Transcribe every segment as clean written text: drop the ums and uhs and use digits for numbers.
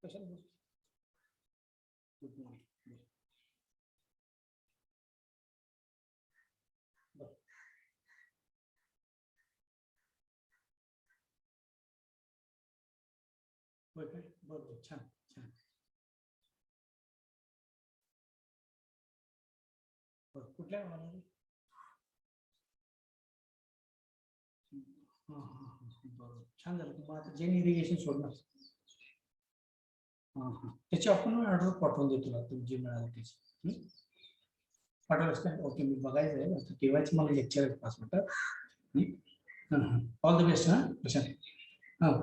Good morning. बरोबर छान छान. कुठल्या बरोबर छान झालं. मग आता जेन इरिगेशन सोडणार. त्याची आपण ऑर्डर पाठवून देतो तुला, तुमची मिळाली त्याची पाठवलंस का? ओके, मी बघायचं आहे केव्हाच मला लेक्चर आहे 5 मिनिटं. All the best. प्रशांत.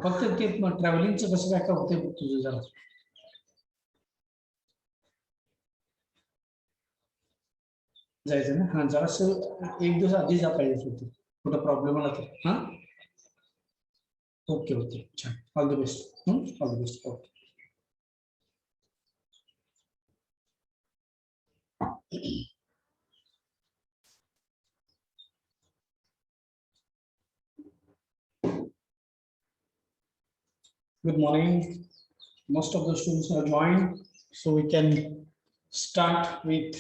फक्त ते ट्रॅव्हलिंगचं कसं काय काय होतंय तुझं जरा जायचं ना. जरासं एक दिवस आधी जा पाहिजे होते, कुठं प्रॉब्लेम आला तर. ओके ओके छान. All the best. All the best. Okay. Good morning. Most of the students have joined, so we can start with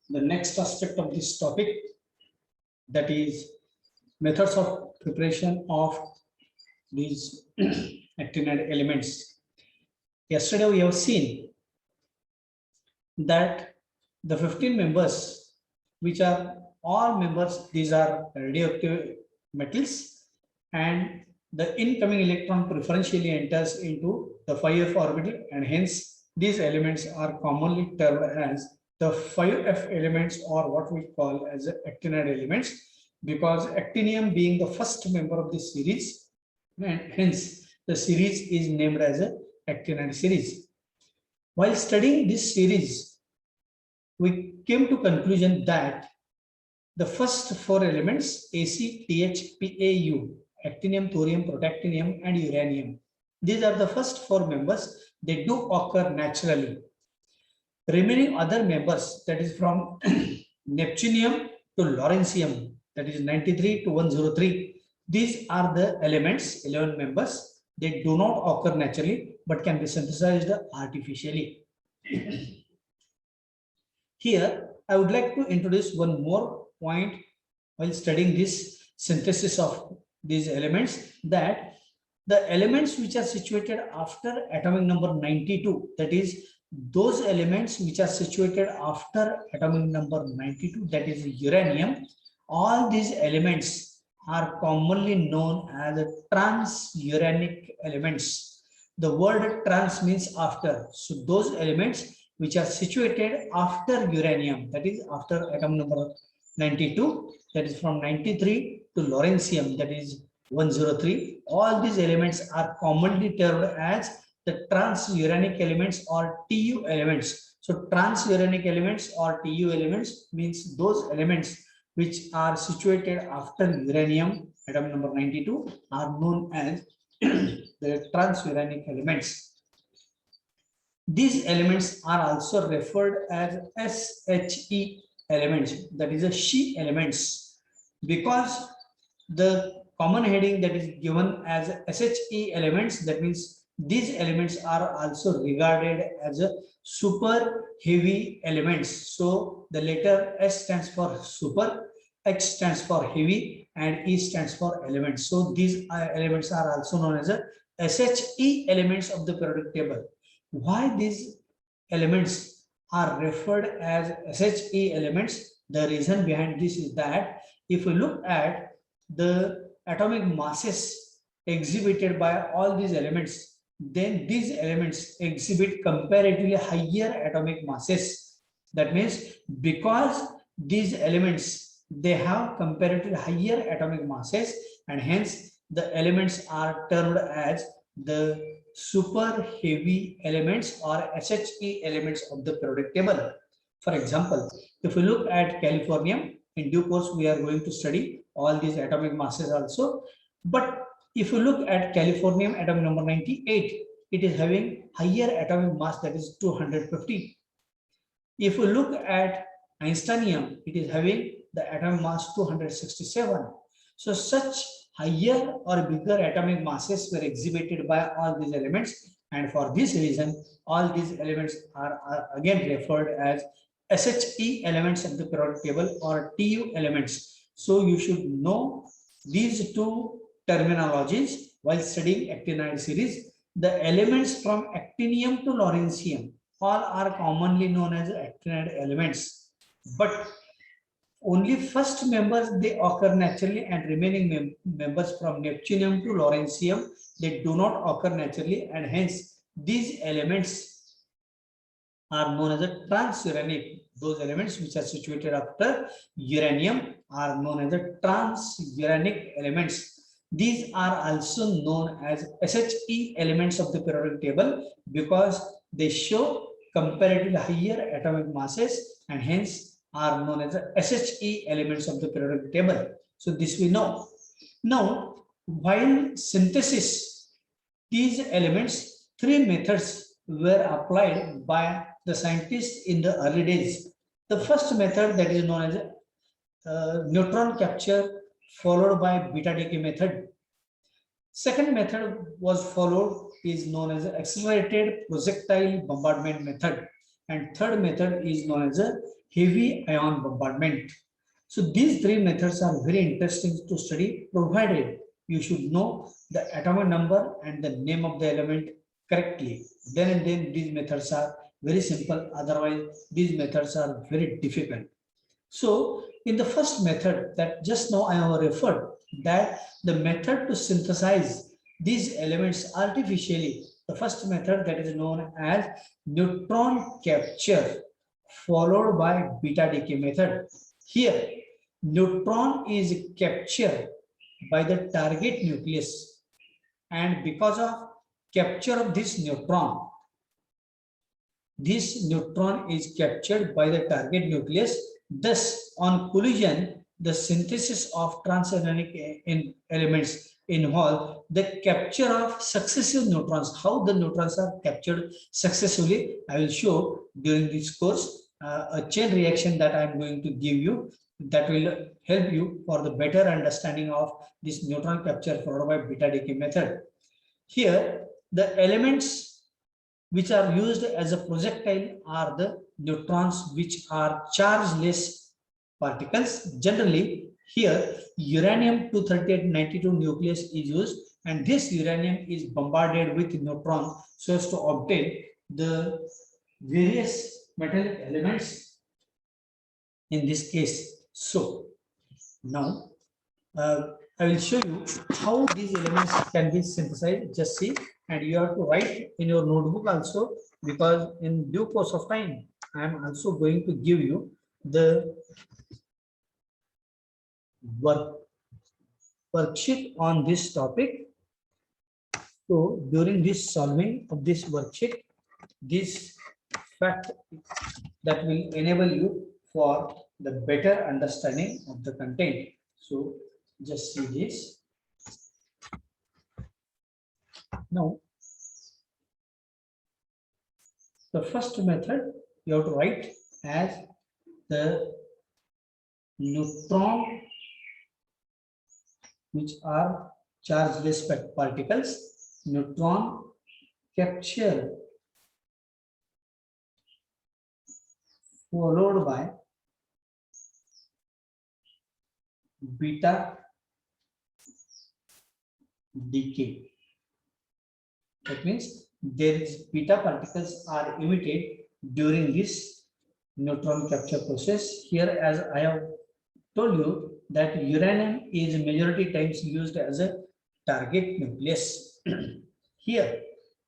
the next aspect of this topic, that is methods of preparation of these actinide elements. Yesterday we have seen that the 15 members, which are all members, these are radioactive metals, and the incoming electron preferentially enters into the 5f orbital, and hence these elements are commonly termed as the 5f elements, or what we call as actinide elements, because actinium being the first member of this series, and hence the series is named as a actinide series. While studying this series, we came to conclusion that the first 4 elements, Ac, Th, PaU, actinium, thorium, protactinium, and uranium, these are the first 4 members. They do occur naturally. Remaining other members, that is from neptunium to lawrencium, that is 93 to 103, these are the elements, 11 members. They do not occur naturally but can be synthesized artificially. Here I would like to introduce one more point while studying this synthesis of these elements, that the elements which are situated after atomic number 92, that is those elements which are situated after atomic number 92, that is uranium, all these elements are commonly known as transuranic elements. The word trans means after, so those elements which are situated after uranium, that is after atom number 92, that is from 93 to lawrencium, that is 103, all these elements are commonly termed as the transuranic elements or Tu elements. So transuranic elements or Tu elements means those elements which are situated after uranium, atom number 92, are known as the transuranic elements. These elements are also referred as SHE elements, that is a She elements, because the common heading that is given as SHE elements, that means these elements are also regarded as a super heavy elements. So the letter S stands for super, H stands for heavy, and E stands for elements. So these elements are also known as a SHE elements of the periodic table. Why these elements are referred as SHE elements? The reason behind this is that if we look at the atomic masses exhibited by all these elements, then these elements exhibit comparatively higher atomic masses. That means because these elements, they have comparatively higher atomic masses, and hence the elements are termed as the super heavy elements or SHE elements of the periodic table. For example, if we look at californium, in due course we are going to study all these atomic masses also, but if you look at californium atom number 98, it is having higher atomic mass, that is 250. If you look at einsteinium, it is having the atomic mass 267. So such higher or bigger atomic masses were exhibited by all these elements, And for this reason, all these elements are again referred as SHE elements of the periodic table or TU elements. So you should know these two terminologies while studying actinide series. The elements from actinium to lawrencium all are commonly known as actinide elements, but only first members they occur naturally, and remaining members from neptunium to lawrencium they do not occur naturally, and hence these elements are known as a transuranic. Those elements which are situated after uranium are known as the transuranic elements. These are also known as SHE elements of the periodic table because they show comparatively higher atomic masses and hence are known as the SHE elements of the periodic table. So this we know. Now, while synthesis, these elements, three methods were applied by the scientists in the early days. The first method, that is known as neutron capture, followed by beta decay method. Second method was followed is known as accelerated projectile bombardment method, and third method is known as a heavy ion bombardment. So these three methods are very interesting to study, provided you should know the atomic number and the name of the element correctly. Then and then these methods are very simple, otherwise these methods are very difficult. So in the first method that just now I have referred, that the method to synthesize these elements artificially, the first method that is known as neutron capture followed by beta decay method. Here, neutron is captured by the target nucleus, and because of capture of this neutron is captured by the target nucleus. Thus, on collision, the synthesis of transuranic elements involve the capture of successive neutrons. How the neutrons are captured successively, I will show during this course. A chain reaction that I am going to give you that will help you for the better understanding of this neutron capture followed by beta decay method. Here, the elements which are used as a projectile are the neutrons, which are chargeless particles. Generally, here uranium-238-92 nucleus is used, and this uranium is bombarded with neutrons so as to obtain the various metallic elements in this case. So now I will show you how these elements can be synthesized. Just see, and you have to write in your notebook also, because in due course of time, I am also going to give you the worksheet on this topic. So during this solving of this worksheet, this fact that will enable you for the better understanding of the content. So just see this. Now, the first method you have to write as the neutron, which are chargeless particles, neutron capture followed by beta decay. That means there is beta particles are emitted during this neutron capture process. Here, as I have told you, that uranium is majority times used as a target nucleus. Here,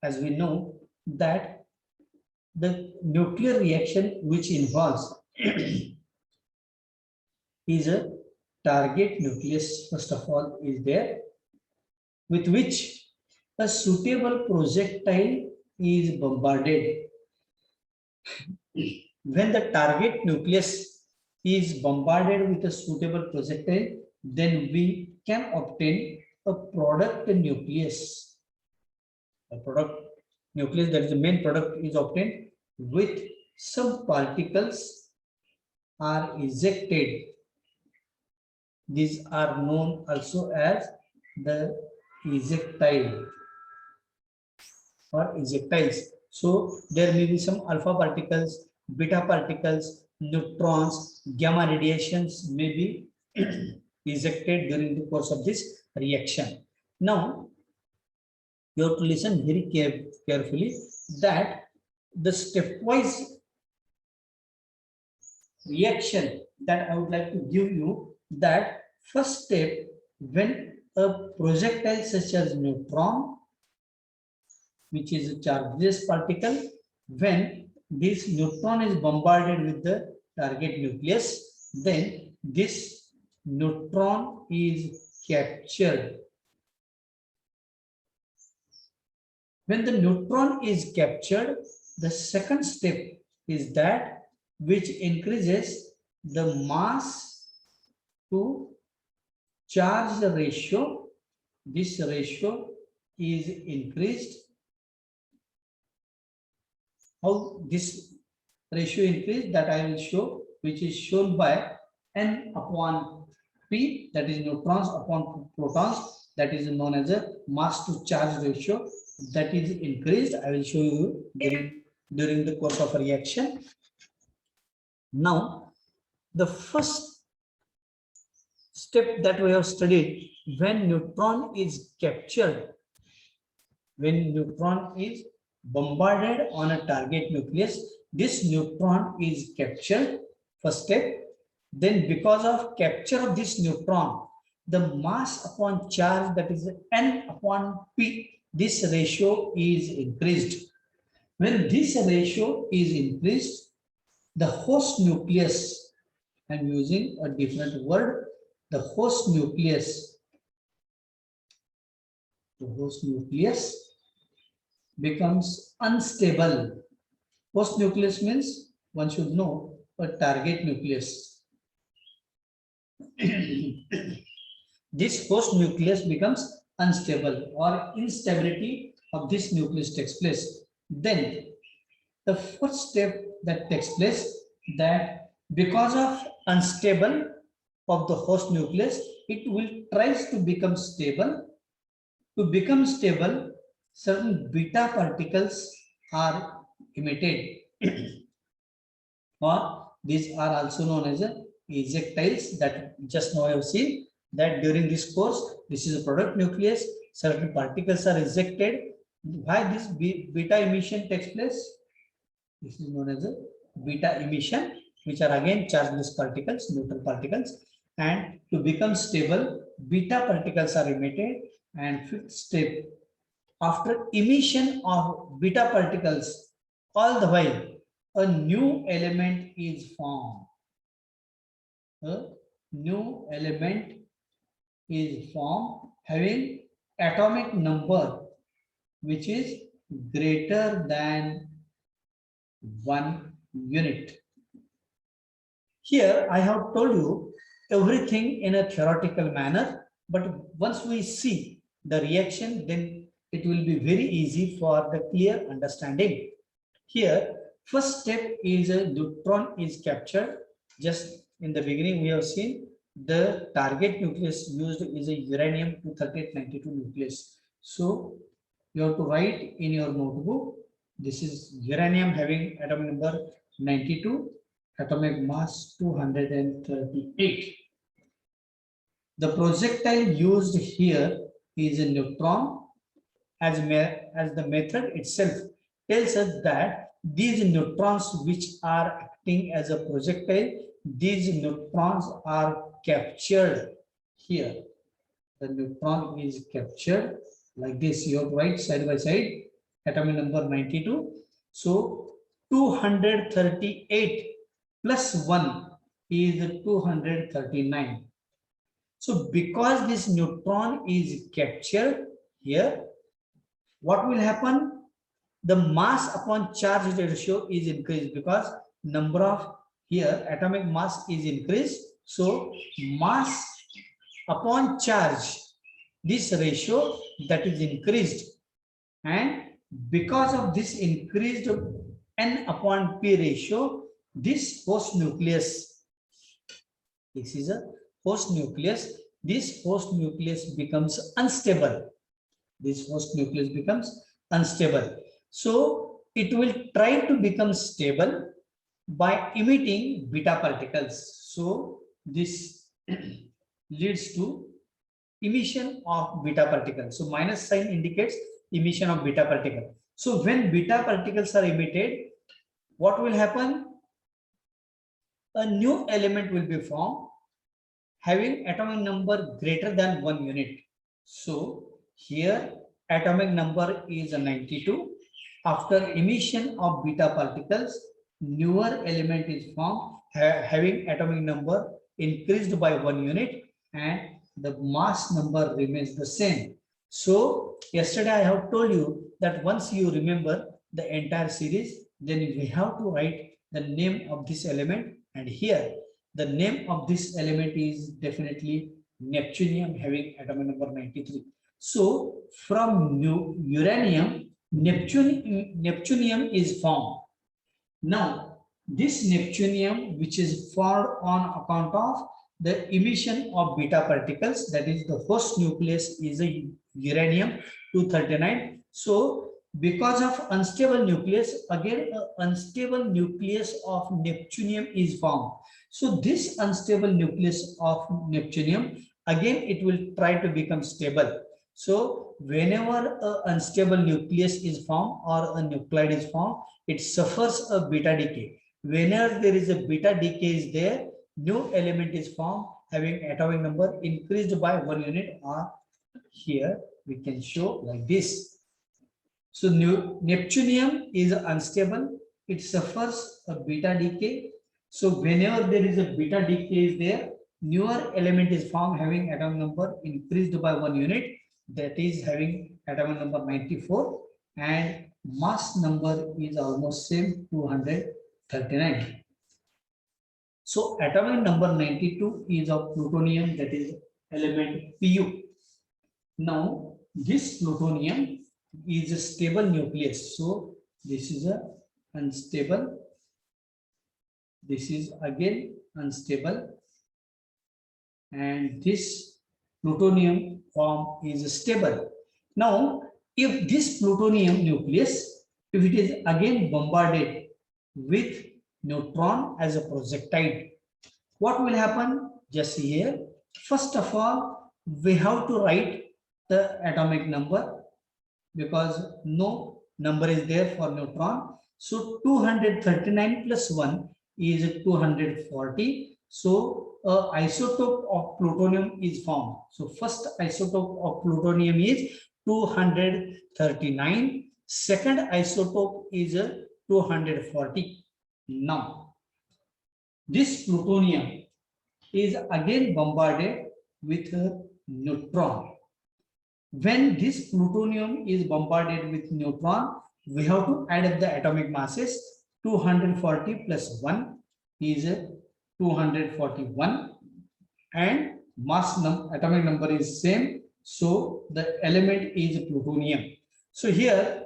as we know, that the nuclear reaction which involves is a target nucleus, first of all, is there, with which a suitable projectile is bombarded. When the target nucleus is bombarded with a suitable projectile, then we can obtain a product nucleus. A product nucleus, that is the main product, is obtained with some particles are ejected. These are known also as the ejectile. or ejectiles. So there may be some alpha particles, beta particles, neutrons, gamma radiations may be ejected during the course of this reaction. Now you have to listen very carefully that the stepwise reaction that I would like to give you, that first step, when a projectile such as neutron, which is a chargeless particle, when this neutron is bombarded with the target nucleus, then this neutron is captured. When the neutron is captured, the second step is that which increases the mass to charge ratio. This ratio is increased. How this ratio increased, that I will show, which is shown by n upon p, that is neutrons upon protons, that is known as a mass to charge ratio, that is increased. I will show you during the course of a reaction. Now, the first step that we have studied, when neutron is captured, when neutron is bombarded on a target nucleus, this neutron is captured, first step. Then because of capture of this neutron, the mass upon charge, that is n upon p, this ratio is increased. When this ratio is increased, the host nucleus, I am using a different word, the host nucleus becomes unstable. Host nucleus means, one should know, a target nucleus. This host nucleus becomes unstable, or instability of this nucleus takes place. Then the first step that takes place, that because of unstable of the host nucleus, it will tries to become stable. To become stable, certain beta particles are emitted, or these are also known as ejectiles, that just now I have seen that during this course, this is a product nucleus, certain particles are ejected. Why this beta emission takes place? This is known as a beta emission, which are again chargeless particles, neutral particles. And to become stable, beta particles are emitted. And fifth step, after emission of beta particles, all the while a new element is formed. A new element is formed having atomic number which is greater than 1 unit. Here I have told you everything in a theoretical manner, but once we see the reaction, then it will be very easy for the clear understanding. Here, first step is a neutron is captured. Just in the beginning, we have seen the target nucleus used is a uranium-238-92 nucleus. So you have to write in your notebook, this is uranium having atomic number 92, atomic mass 238. The projectile used here is a neutron. As the method itself tells us that these neutrons which are acting as a projectile, these neutrons are captured here. The neutron is captured like this. You have to write side by side, atomic number 92. So 238 plus 1 is 239. So because this neutron is captured here, what will happen? The mass upon charge ratio is increased, because number of here atomic mass is increased. So mass upon charge, this ratio that is increased, and because of this increased n upon p ratio, this host nucleus, this is a host nucleus, this host nucleus becomes unstable. This host nucleus becomes unstable. So it will try to become stable by emitting beta particles. So this leads to emission of beta particles. So minus sign indicates emission of beta particle. So when beta particles are emitted, what will happen? A new element will be formed having atomic number greater than 1 unit. So here atomic number is 92. After emission of beta particles, newer element is formed having atomic number increased by 1 unit and the mass number remains the same. So yesterday I have told you that once you remember the entire series, then we have to write the name of this element, and here the name of this element is definitely Neptunium having atomic number 93. So from uranium, Neptunium is formed. Now, this Neptunium, which is formed on account of the emission of beta particles, that is the host nucleus is a uranium 239. So because of unstable nucleus, again unstable nucleus of Neptunium is formed. So this unstable nucleus of Neptunium, again it will try to become stable. So whenever an unstable nucleus is formed or a nuclide is formed, it suffers a beta decay. Whenever there is a beta decay is there, new element is formed having atomic number increased by 1 unit, or here we can show like this. So Neptunium is unstable, it suffers a beta decay. So whenever there is a beta decay is there, newer element is formed having atomic number increased by 1 unit, that is having atomic number 94, and mass number is almost same 239. So atomic number 92 is of plutonium, that is element Pu. Now this plutonium is a stable nucleus. So this is a unstable. This is again unstable. And this plutonium form is stable. Now, if this plutonium nucleus, if it is again bombarded with neutron as a projectile, what will happen? Just here. First of all, we have to write the atomic number, because no number is there for neutron. So 239 plus 1 is 240. So isotope of plutonium is formed. So first isotope of plutonium is 239. Second isotope is 240. Now, this plutonium is again bombarded with a neutron. When this plutonium is bombarded with neutron, we have to add up the atomic masses. 240 plus 1 is 241, and atomic number is same. So the element is plutonium. So here,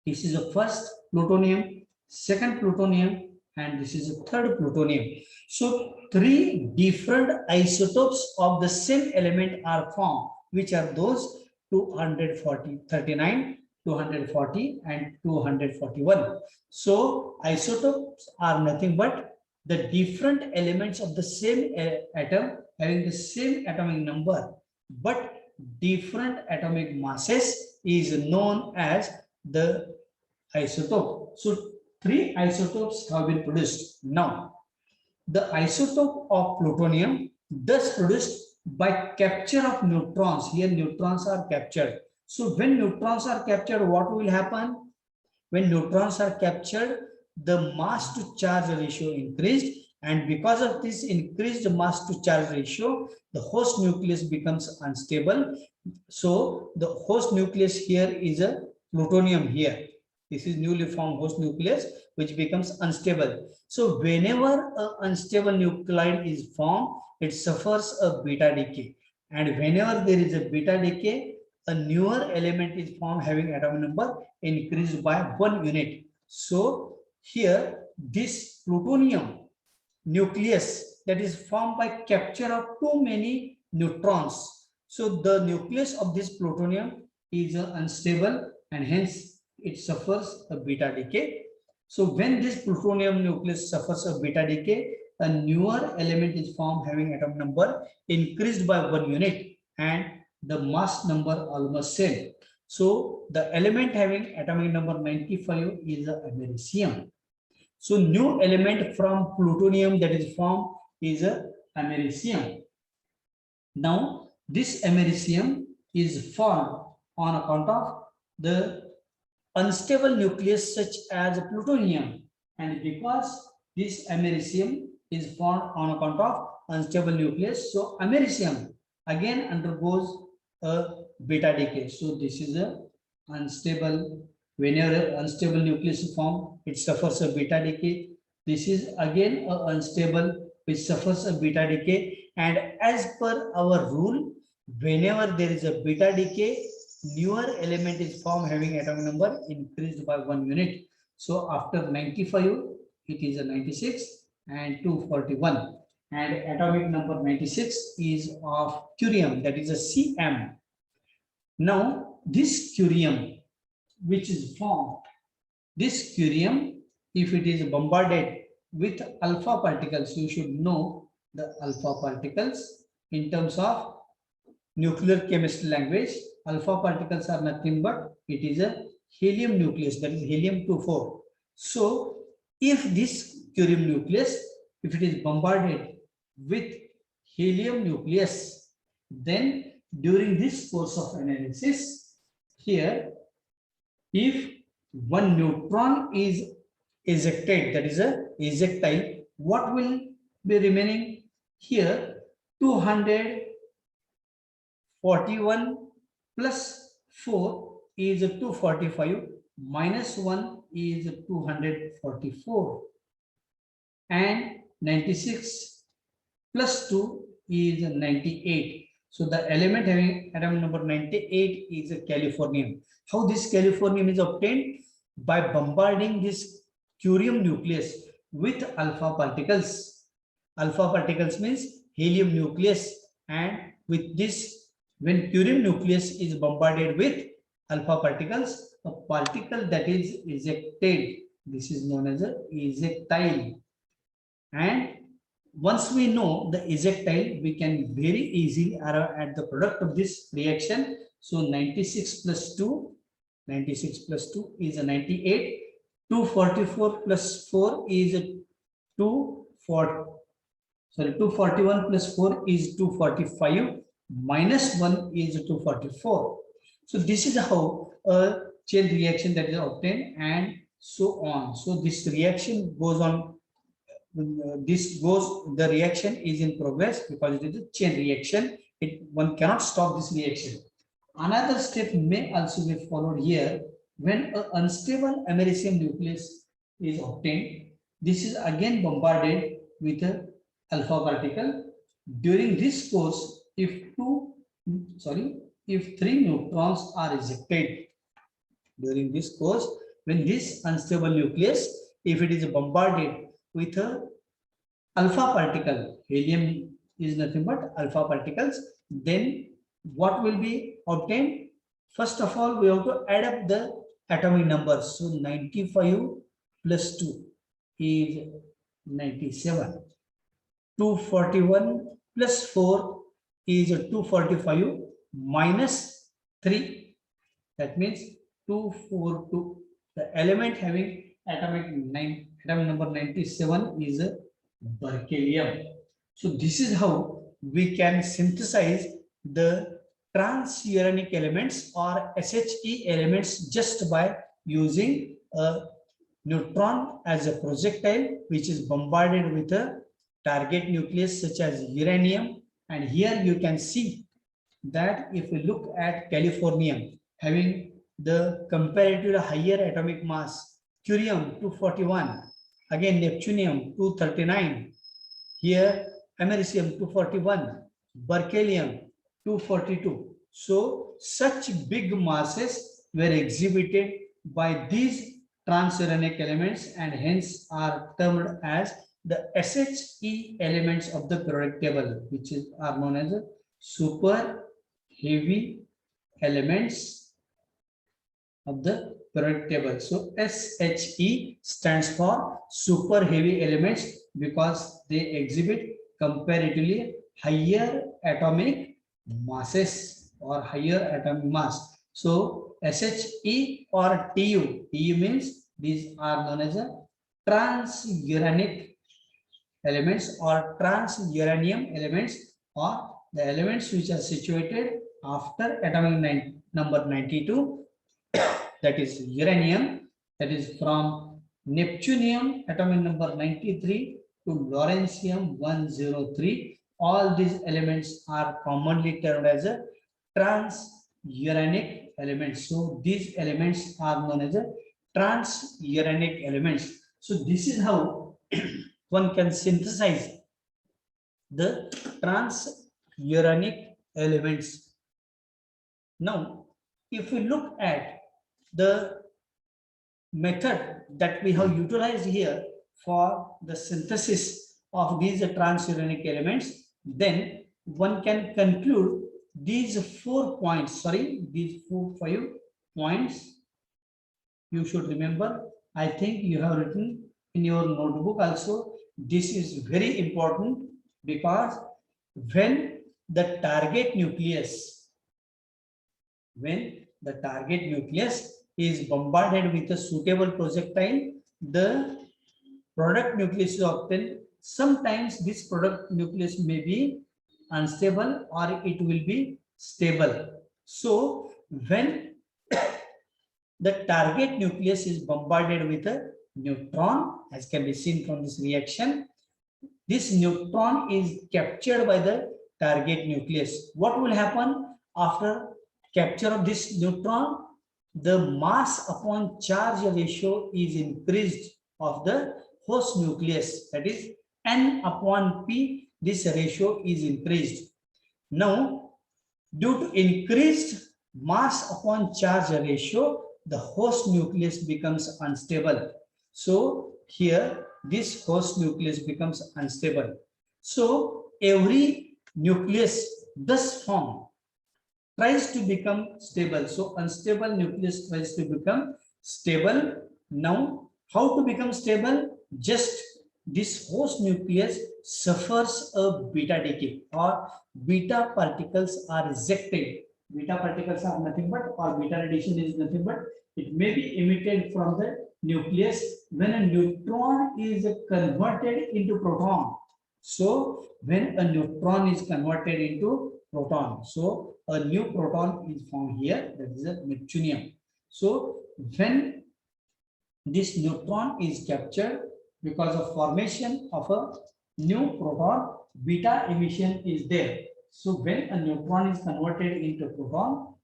this is the first plutonium, second plutonium, and this is the third plutonium. So three different isotopes of the same element are formed, which are those 239, 240, and 241. So isotopes are nothing but the different elements of the same atom having the same atomic number, but different atomic masses is known as the isotope. So three isotopes have been produced. Now, the isotope of plutonium thus produced by capture of neutrons. Here neutrons are captured. So when neutrons are captured, what will happen? When neutrons are captured, the mass to charge ratio increased, and because of this increased mass to charge ratio, the host nucleus becomes unstable. So the host nucleus here is a plutonium here. This is newly formed host nucleus which becomes unstable. So whenever an unstable nuclide is formed, it suffers a beta decay. And whenever there is a beta decay, a newer element is formed having atomic number increased by 1 unit. So here this plutonium nucleus that is formed by capture of too many neutrons. So the nucleus of this plutonium is unstable, and hence it suffers a beta decay. So when this plutonium nucleus suffers a beta decay, a newer element is formed having atom number increased by 1 unit and the mass number almost same. So the element having atomic number 95 is a americium. So new element from plutonium that is formed is a americium. Now this americium is formed on account of the unstable nucleus such as plutonium, and because this americium is formed on account of unstable nucleus, so americium again undergoes a beta decay. So this is a unstable. Whenever unstable nucleus is formed, it suffers a beta decay. This is again a unstable which suffers a beta decay, and as per our rule, whenever there is a beta decay, newer element is formed having atomic number increased by 1 unit. So after 95, it is a 96 and 241. And atomic number 96 is of curium, that is a Cm. Now, this curium, which is formed, this curium, if it is bombarded with alpha particles, you should know the alpha particles in terms of nuclear chemistry language. Alpha particles are nothing but it is a helium nucleus, that is helium-24. So if this curium nucleus, if it is bombarded with helium nucleus, then during this course of analysis here, if one neutron is ejected, that is a ejectile, what will be remaining here? 241 plus 4 is 245, minus 1 is 244, and 96 plus 2 is 98. So the element having atom number 98 is a californium. How this californium is obtained? By bombarding this curium nucleus with alpha particles. Alpha particles means helium nucleus, and with this, when curium nucleus is bombarded with alpha particles, a particle that is ejected, this is known as a ejectile. And once we know the ejectile, we can very easily arrive at the product of this reaction. So 96 plus 2, 96 plus 2 is a 98. 244 plus 4 is a 241 plus 4 is 245, minus 1 is 244. So this is how a chain reaction that is obtained, and so on. So this reaction goes on. The reaction is in progress because it is a chain reaction. One cannot stop this reaction. Another step may also be followed here. When an unstable americium nucleus is obtained, this is again bombarded with an alpha particle. During this course, if 3 neutrons are ejected, during this course, when this unstable nucleus, if it is bombarded with a alpha particle, helium is nothing but alpha particles, then what will be obtained? First of all, we have to add up the atomic numbers. So 95 plus 2 is 97. 241 plus 4 is 245, minus 3, that means 242. The element having atom number 97 is a berkelium. So this is how we can synthesize the transuranic elements or SHE elements just by using a neutron as a projectile which is bombarded with a target nucleus such as uranium. And here you can see that if we look at californium having the comparatively higher atomic mass, curium 241, again neptunium 239, here americium 241, berkelium 242. So such big masses were exhibited by these transuranic elements and hence are termed as the SHE elements of the periodic table, which are known as super heavy elements of the periodic table. So SHE stands for super heavy elements because they exhibit comparatively higher atomic masses or higher atomic mass. So SHE or TU means these are known as a transuranic elements or transuranium elements, or the elements which are situated after atomic number 92, that is uranium, that is from neptunium atomic number 93 to lawrencium 103. All these elements are commonly termed as a transuranic elements. So these elements are known as a transuranic elements. So this is how one can synthesize the transuranic elements. Now, if we look at the method that we have utilized here for the synthesis of these transuranic elements, then one can conclude these 4 points, these 5 points you should remember. I think you have written in your notebook also. This is very important because when the target nucleus is bombarded with a suitable projectile, the product nucleus is obtained. Sometimes this product nucleus may be unstable or it will be stable. So when the target nucleus is bombarded with a neutron, as can be seen from this reaction, this neutron is captured by the target nucleus. What will happen after capture of this neutron? The mass upon charge ratio is increased of the host nucleus, that is N upon P. This ratio is increased. Now, due to increased mass upon charge ratio, the host nucleus becomes unstable. So here this host nucleus becomes unstable. So every nucleus thus formed tries to become stable. So unstable nucleus tries to become stable. Now, how to become stable? Just this host nucleus suffers a beta decay, or beta particles are ejected. Beta particles are nothing but, or beta radiation is nothing but, it may be emitted from the nucleus when a neutron is converted into proton. So when a neutron is converted into proton, so a new proton is formed here, that is a neptunium. So when this neutron is captured, because of formation of a new proton, beta emission is there. So when a neutron is converted into proton,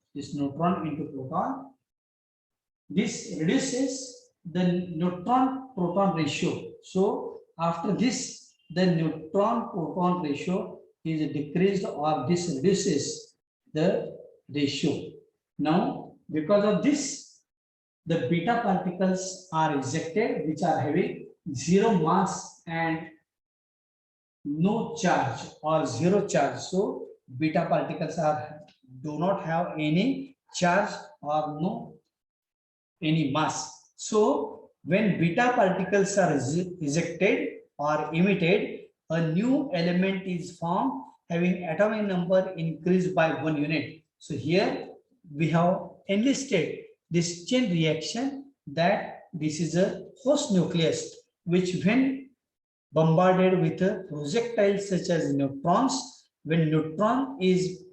this reduces the neutron proton ratio. So after this, the neutron proton ratio is decreased, or this reduces the ratio. Now, because of this, the beta particles are ejected, which are having zero mass and no charge or zero charge. So beta particles do not have any charge or no any mass. So when beta particles are ejected or emitted, a new element is formed having atomic number increased by 1 unit. So here we have enlisted this chain reaction, that this is a host nucleus which when bombarded with a projectile such as neutrons, when neutron is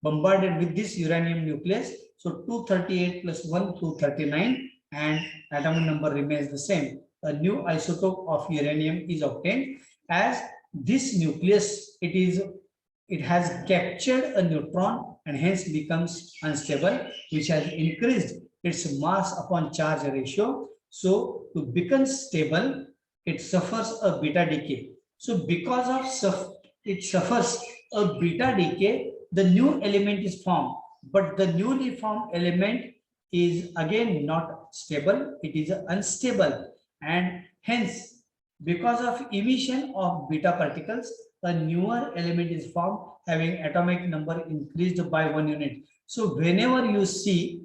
bombarded with this uranium nucleus, so 238 plus 1, 239, and atomic number remains the same. A new isotope of uranium is obtained. As this nucleus, it has captured a neutron and hence becomes unstable, which has increased its mass upon charge ratio. So to become stable, it suffers a beta decay. So because of it suffers a beta decay, the new element is formed, but the newly formed element is again not stable, it is unstable, and hence because of emission of beta particles, a newer element is formed having atomic number increased by 1 unit. So whenever you see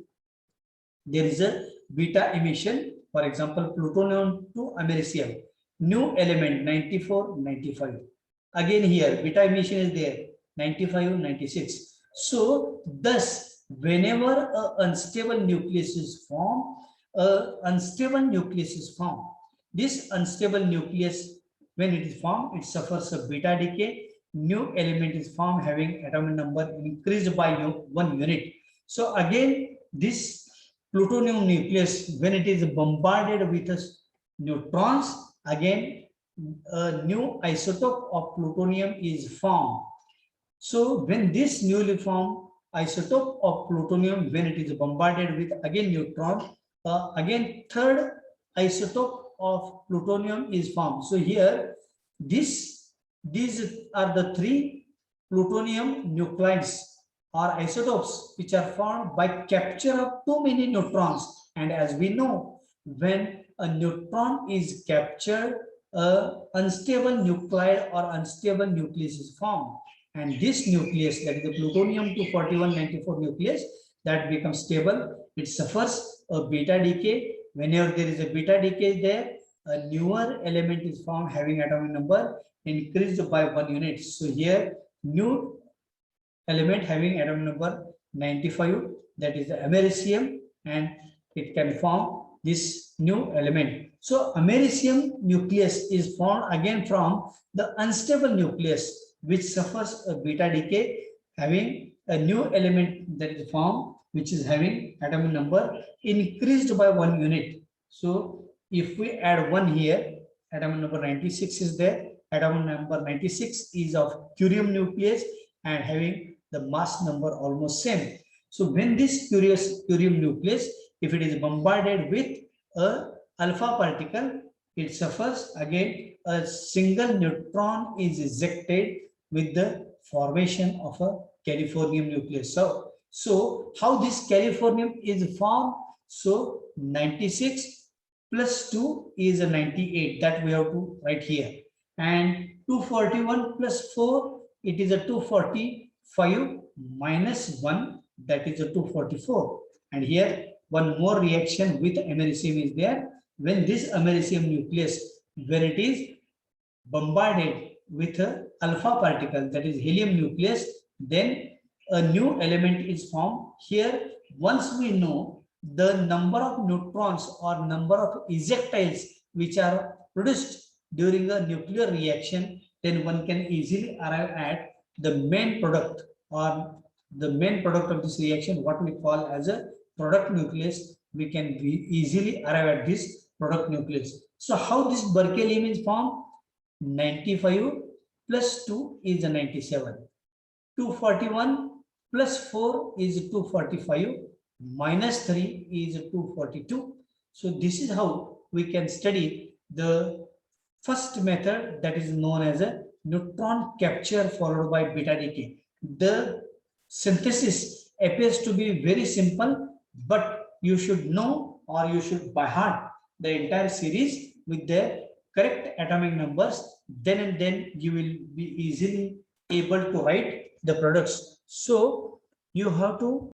there is a beta emission. For example, plutonium to americium, new element 94, 95. Again here, beta emission is there, 95, 96. So thus, whenever a unstable nucleus is formed, this unstable nucleus, when it is formed, it suffers a beta decay. New element is formed having atomic number increased by 1 unit. So again, this plutonium nucleus, when it is bombarded with neutrons, again a new isotope of plutonium is formed. So when this newly formed isotope of plutonium, when it is bombarded with again neutron, again third isotope of plutonium is formed. So here these are the three plutonium nuclides or isotopes which are formed by capture of too many neutrons. And as we know, when a neutron is captured, a unstable nuclide or unstable nucleus is formed. And this nucleus, that is the plutonium-241-94 nucleus, that becomes stable. It suffers a beta decay. Whenever there is a beta decay there, a newer element is formed having atomic number increased by 1 unit. So here, new element having atom number 95, that is the americium, and it can form this new element. So americium nucleus is formed again from the unstable nucleus, which suffers a beta decay, having a new element that is formed, which is having atomic number increased by 1 unit. So if we add 1 here, atomic number 96 is there. Atomic number 96 is of curium nucleus and having the mass number almost same. So when this curium nucleus, if it is bombarded with a alpha particle, it suffers again a single neutron is ejected with the formation of a californium nucleus. So how this californium is formed? So 96 plus 2 is a 98, that we have to write here. And 241 plus 4, it is a 245 minus 1, that is a 244. And here one more reaction with americium is there. When this americium nucleus, when it is bombarded with a alpha particle, that is helium nucleus, then a new element is formed. Here, once we know the number of neutrons or number of ejectiles which are produced during a nuclear reaction, then one can easily arrive at the main product, or the main product of this reaction, what we call as a product nucleus. We can easily arrive at this product nucleus. So how this berkelium is formed? 95 plus 2 is a 97. 241 plus 4 is 245 minus 3 is 242. So this is how we can study the first method, that is known as a neutron capture followed by beta decay. The synthesis appears to be very simple, but you should know, or you should by heart the entire series with their correct atomic numbers. Then and then you will be easily able to write the products. So you have to